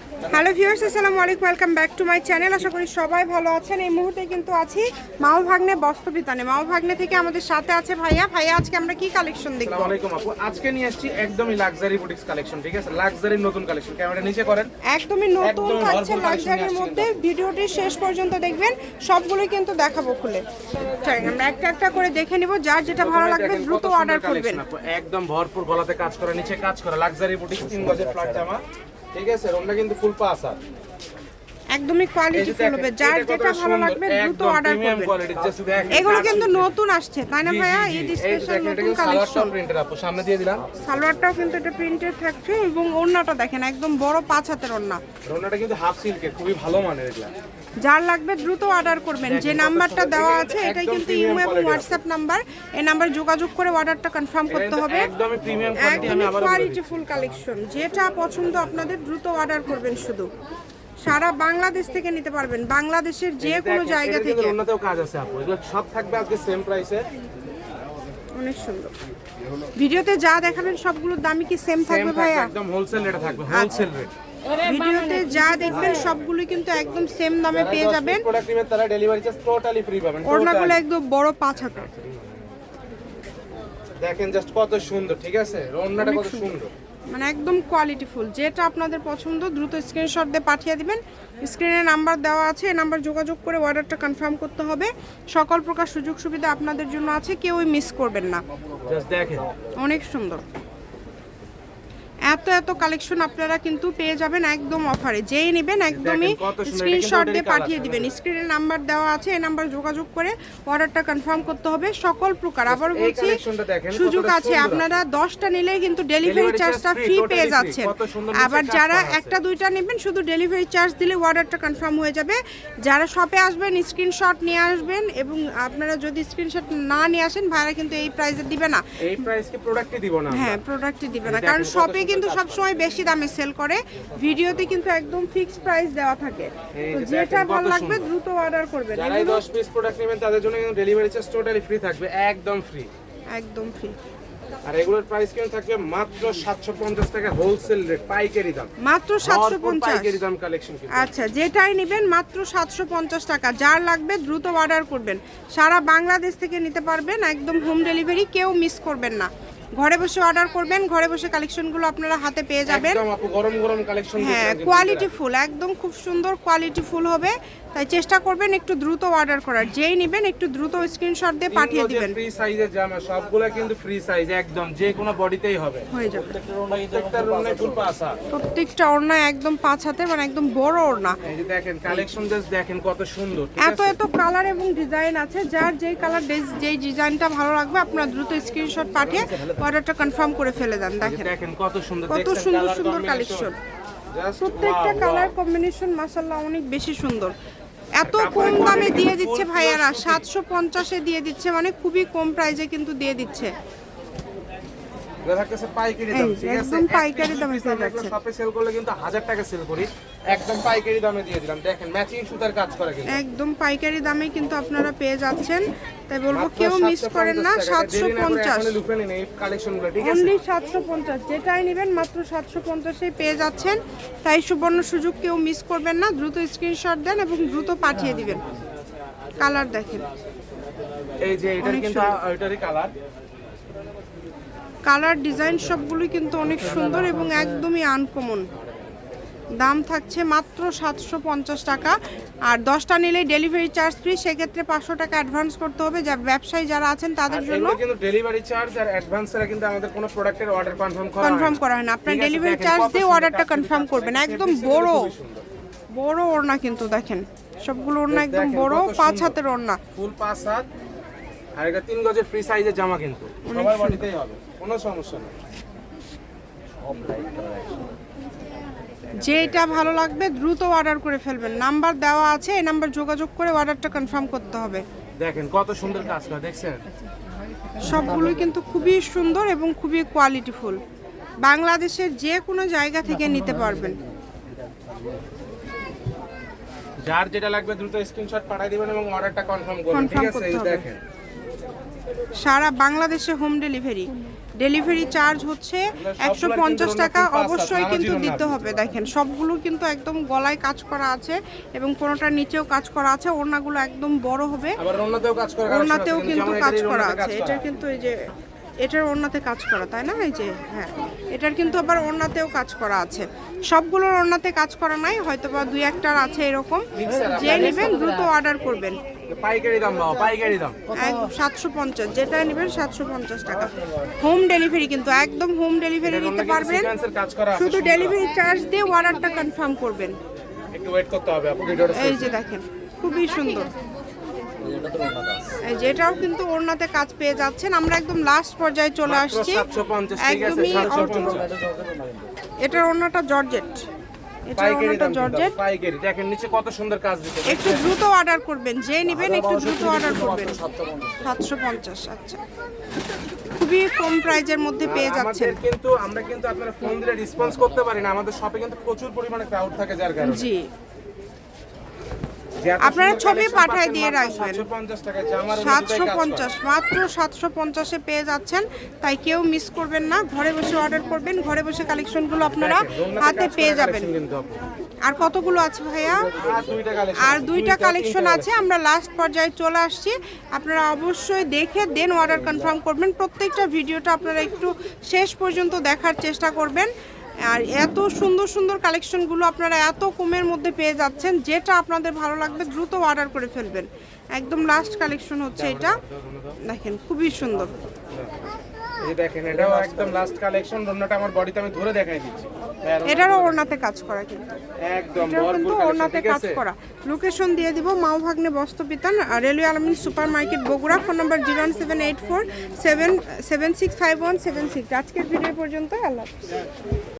Hello viewers, আসসালামু আলাইকুম, welcome back to my channel. আশা করি সবাই ভালো আছেন। এই মুহূর্তে কিন্তু আছি মাও ভাগ্নে বস্ত্রবিতানে। মাও ভাগ্নে থেকে আমাদের সাথে আছে ভাইয়া। ভাইয়া, আজকে আমরা কি কালেকশন দেখব? আসসালামু আলাইকুম আপু, আজকে নিয়ে আসছি একদমই লাক্সারি বুটিক্স কালেকশন। ঠিক আছে, লাক্সারি নতুন কালেকশন। ক্যামেরা নিচে করেন। একদমই নতুন থাকছে লাক্সারির মধ্যে। ভিডিওটি শেষ পর্যন্ত দেখবেন, সবগুলোই কিন্তু দেখাবো খুলে। চলেন আমরা একটা একটা করে দেখে নিব, যার যেটা ভালো লাগবে দ্রুত অর্ডার করবেন। একদম ভরপুর গলাতে কাজ করা, নিচে কাজ করা, লাক্সারি বুটিক্স 3 গজের ফ্ল্যাট জামা। ঠিক আছে, রংটা কিন্তু ফুল পাস আর একদমই কোয়ালিটি ফুল হবে। যার যেটা ভালো লাগবে দ্রুত অর্ডার করবেন। এগুলো কিন্তু নতুন আসছে, তাই না ভাইয়া? এই স্পেশাল নতুন কালেকশন। প্রিন্টের আপু সামনে দিয়ে দিলাম। সালোয়ারটাও কিন্তু এটা প্রিন্টেড থাকছে এবং ওড়নাটা দেখেন একদম বড় 5 হাতের ওড়না। ওড়নাটা কিন্তু হাফ সিল্কের, খুবই ভালো মানের এগুলা। যার লাগবে দ্রুত অর্ডার করবেন। যে নাম্বারটা দেওয়া আছে এটাই কিন্তু ইমো এবং হোয়াটসঅ্যাপ নাম্বার। এই নাম্বার যোগাযোগ করে অর্ডারটা কনফার্ম করতে হবে। একদমই প্রিমিয়াম কোয়ালিটি। আমি আবার কোয়ালিটি ফুল কালেকশন। যেটা পছন্দ আপনাদের দ্রুত অর্ডার করবেন। শুধু সারা বাংলাদেশ থেকে নিতে পারবেন, বাংলাদেশের যে কোনো জায়গা থেকে। ওড়নাতেও কাজ আছে আপু, এগুলো সব থাকবে আজকে সেম প্রাইসে। অনেক সুন্দর। ভিডিওতে যা দেখাবেন সবগুলোর দামই কি সেম থাকবে ভাইয়া? একদম হোলসেল রেটে থাকবে, হোলসেল রেট। ভিডিওতে যা দেখবেন সবগুলো কিন্তু একদম সেম দামে পেয়ে যাবেন। প্রোডাক্ট নিবেন তারা ডেলিভারি চার্জ টোটালি ফ্রি পাবেন। ওড়নাগুলো একদম বড় 5 হাতের। দেখেন জাস্ট কত সুন্দর। ঠিক আছে, ওড়নাটা কত সুন্দর, মানে একদম কোয়ালিটি ফুল। যেটা আপনাদের পছন্দ দ্রুত স্ক্রিনশট দিয়ে পাঠিয়ে দিবেন। স্ক্রিনে নাম্বার দেওয়া আছে, এই নাম্বার যোগাযোগ করে অর্ডারটা কনফার্ম করতে হবে। সকল প্রকার সুযোগ সুবিধা আপনাদের জন্য আছে, কেউই মিস করবেন না। জাস্ট দেখেন অনেক সুন্দর। এত এত কালেকশন আপনারা কিন্তু পেয়ে যাবেন একদম অফারে। যেই নেবেন একদমই স্ক্রিনশট দিয়ে পাঠিয়ে দিবেন। স্ক্রিনে নাম্বার দেওয়া আছে, এই নাম্বার যোগাযোগ করে অর্ডারটা কনফার্ম করতে হবে। সকল প্রকার, আবার বলছি, সুযোগ আছে। আপনারা 10টা নিলে কিন্তু ডেলিভারি চার্জটা ফ্রি পেয়ে যাচ্ছেন। আবার যারা একটা দুইটা নেবেন শুধু ডেলিভারি চার্জ দিলে অর্ডারটা কনফার্ম হয়ে যাবে। যারা শপে আসবেন স্ক্রিনশট নিয়ে আসবেন, এবং আপনারা যদি স্ক্রিনশট না নিয়ে আসেন ভাইরা কিন্তু এই প্রাইসে দিবে না। এই প্রাইসকে প্রোডাক্টই দিব না। হ্যাঁ, প্রোডাক্টই দিবে না, কারণ শপে কিন্তু সবসময় বেশি দামে সেল করে। ভিডিওতে কিন্তু একদম ফিক্সড প্রাইস দেওয়া থাকে। তো যেটা ভালো লাগবে দ্রুত অর্ডার করবেন। যারা 10 পিস প্রোডাক্ট নেবেন তাদের জন্য কিন্তু ডেলিভারি চার্জ টোটালি ফ্রি থাকবে, একদম ফ্রি, একদম ফ্রি। আর এগুলোর প্রাইস কিন্তু থাকবে মাত্র 750 টাকা হোলসেল রেট, পাইকারি দাম মাত্র 750 পাইকারি দাম কালেকশন কিন্তু। আচ্ছা, যেটাই নেবেন মাত্র 750 টাকা। যার লাগবে দ্রুত অর্ডার করবেন। সারা বাংলাদেশ থেকে নিতে পারবেন, একদম হোম ডেলিভারি, কেউ মিস করবেন না। ঘরে বসে অর্ডার করবেন, ঘরে বসে কালেকশনগুলো আপনারা হাতে পেয়ে যাবেন। একদম আপু গরম গরম কালেকশন। হ্যাঁ, কোয়ালিটি ফুল, একদম খুব সুন্দর কোয়ালিটি ফুল হবে। তাই চেষ্টা করবেন একটু দ্রুত অর্ডার করার। যেই নেবেন একটু দ্রুত স্ক্রিনশট দিয়ে পাঠিয়ে দিবেন। ফ্রি সাইজের জামা সবগুলা কিন্তু ফ্রি সাইজ, একদম যে কোনো বডিতেই হবে, হয়ে যাবে। প্রত্যেকটা ওড়নায় ফুল পাসা, প্রত্যেকটা ওড়না একদম 5 হাতে, মানে একদম বড় ওড়না। এই যে দেখেন কালেকশন জাস্ট দেখেন কত সুন্দর। এত এত কালার এবং ডিজাইন আছে। যার যেই কালার যেই ডিজাইনটা ভালো লাগবে আপনারা দ্রুত স্ক্রিনশট পাঠিয়ে অর্ডারটা কনফার্ম করে ফেলে দেন। দেখেন কত সুন্দর, কত সুন্দর সুন্দর কালেকশন। প্রত্যেকটা কালার কম্বিনেশন মাশাআল্লাহ অনেক বেশি সুন্দর। এত কম দামে দিয়ে দিচ্ছে ভাইয়ারা, 750-এ দিয়ে দিচ্ছে, মানে খুবই কম প্রাইসে কিন্তু দিয়ে দিচ্ছে। পাইকারি দাম, ঠিক আছে, একদম পাইকারি দামে সেল যাচ্ছে। শপে সেল করলে কিন্তু 1000 টাকা সেল করি, একদম পাইকারি দামে দিয়ে দিলাম। দেখেন ম্যাচিং সুতার কাজ করা, কিন্তু একদম পাইকারি দামে কিন্তু আপনারা পেয়ে যাচ্ছেন। তাই বলবো কেউ মিস করেন না। 750 অনলি 750। যেটাই নেবেন মাত্র 750-এই পেয়ে যাচ্ছেন। তাই সুবর্ণ সুযোগ কেউ মিস করবেন না। দ্রুত স্ক্রিনশট দেন এবং দ্রুত পাঠিয়ে দিবেন। কালার দেখেন, এই যে এটা কিন্তু এটারই কালার। কালার ডিজাইন সবগুলোই কিন্তু অনেক সুন্দর এবং একদমই আনকমন। দাম থাকছে মাত্র 750 টাকা। আর 10টা নিলেই ডেলিভারি চার্জ ফ্রি। সেক্ষেত্রে 500 টাকা অ্যাডভান্স করতে হবে। যা ব্যবসায়ী যারা আছেন তাদের জন্য কিন্তু ডেলিভারি চার্জ আর অ্যাডভান্স ছাড়া কিন্তু আমাদের কোনো প্রোডাক্টের অর্ডার কনফার্ম করা হয় না। আপনার ডেলিভারি চার্জ দিয়ে অর্ডারটা কনফার্ম করবেন। একদম বড় বড় ওড়না কিন্তু দেখেন, সবগুলো ওড়না একদম বড় 5 হাতের ওড়না, ফুল 5 হাত। আর এটা 3 গজের ফ্রি সাইজের জামা, কিন্তু সবার বডিতেই হবে, কোনো সমস্যা নেই। যেটা ভালো লাগবে দ্রুত অর্ডার করে ফেলবেন। নাম্বার দেওয়া আছে, এই নাম্বার যোগাযোগ করে অর্ডারটা কনফার্ম করতে হবে। দেখেন কত সুন্দর কাজ করা, দেখছেন সবগুলোই কিন্তু খুবই সুন্দর এবং খুবই কোয়ালিটিফুল। বাংলাদেশের যে কোনো জায়গা থেকে নিতে পারবেন। যার যেটা লাগবে দ্রুত স্ক্রিনশট পাঠিয়ে দিবেন এবং অর্ডারটা কনফার্ম করবেন, ঠিক আছে? এই দেখেন সারা বাংলাদেশে হোম ডেলিভারি। ডেলিভারি চার্জ হচ্ছে 150 টাকা অবশ্যই কিন্তু দিতে হবে। দেখেন সবগুলো কিন্তু একদম গলায় কাজ করা আছে এবং কোনোটার নিচেও কাজ করা আছে। ওড়নাগুলো একদম বড় হবে, আবার ওড়নাতেও কাজ করা, ওড়নাতেও কিন্তু কাজ করা আছে। এটার কিন্তু এই যে এটার ওড়নাতে কাজ করা, তাই না? এই যে হ্যাঁ, এটার কিন্তু আবার ওড়নাতেও কাজ করা আছে। সবগুলোর ওড়নাতে কাজ করা নাই, হয়তো বা দুই একটার আছে এরকম। যে নেবেন দ্রুত অর্ডার করবেন। পাইকারি দাম নাও, পাইকারি দাম 750, যেটা নেবেন 750 টাকা। হোম ডেলিভারি কিন্তু একদম হোম ডেলিভারি নিতে পারবেন। সিকোয়েন্সের কাজ করা আছে, শুধু ডেলিভারি চার্জ দিয়ে অর্ডারটা কনফার্ম করবেন। একটু ওয়েট করতে হবে আপু ভিডিওটা। এই যে দেখেন খুবই সুন্দর, এই যে এটাও কিন্তু ওড়নাতে কাজ পেয়ে যাচ্ছেন। আমরা একদম লাস্ট পর্যায়ে চলে আসছি, 750, ঠিক আছে একদমই 750। এটার ওড়নাটা জর্জেট, এটার পাইকারি ওড়নাটা দাম জর্জেট। পাইকারি, দেখেন নিচে কত সুন্দর কাজ দিতে। একটু দ্রুত অর্ডার করবেন, যে নেবেন একটু দ্রুত অর্ডার করবেন। 750, আচ্ছা খুবই কম প্রাইজের মধ্যে পেয়ে যাচ্ছেন। আমাদের কিন্তু আমরা কিন্তু আপনারা ফোন দিলে রেসপন্স করতে পারি না, আমাদের শপে কিন্তু প্রচুর পরিমাণে ক্রাউড থাকে, যার কারণে জি আপনারা ছবি পাঠায় দিয়ে রাখবেন। 750 টাকা জামার 750, মাত্র 750-এ পেয়ে যাচ্ছেন। তাই কেউ মিস করবেন না, ঘরে বসে অর্ডার করবেন, ঘরে বসে কালেকশনগুলো আপনারা হাতে পেয়ে যাবেন। কিন্তু আপু আর কতগুলো আছে ভাইয়া? আর দুইটা কালেকশন আছে। আমরা লাস্ট পর্যায়ে চলে আসছি, আপনারা অবশ্যই দেখে দেন অর্ডার কনফার্ম করবেন। প্রত্যেকটা ভিডিওটা আপনারা একটু শেষ পর্যন্ত দেখার চেষ্টা করবেন। আর এত সুন্দর সুন্দর কালেকশনগুলো আপনারা এত কমের মধ্যে পেয়ে যাচ্ছেন, যেটা আপনাদের ভালো লাগবে দ্রুত অর্ডার করে ফেলবেন। একদম লাস্ট কালেকশন হচ্ছে এটা, দেখেন খুবই সুন্দর। এই দেখেন এটাও একদম লাস্ট কালেকশন। রন্নাটা আমার বডিতে আমি ধরে দেখাই দিচ্ছি, এটারও ওড়নাতে কাজ করা, কিন্তু একদম এটাও ভরপুর কিন্তু কালেকশন, ওড়নাতে ঠিক কাজ আছে। করা। লোকেশন দিয়ে দিব মাও ভাগ্নে বস্ত্রবিতান, রেলওয়ে আলমিন super market Bogura. Phone number 01784 7765176। আজকের ভিডিও পর্যন্ত, আল্লাহ হাফেজ।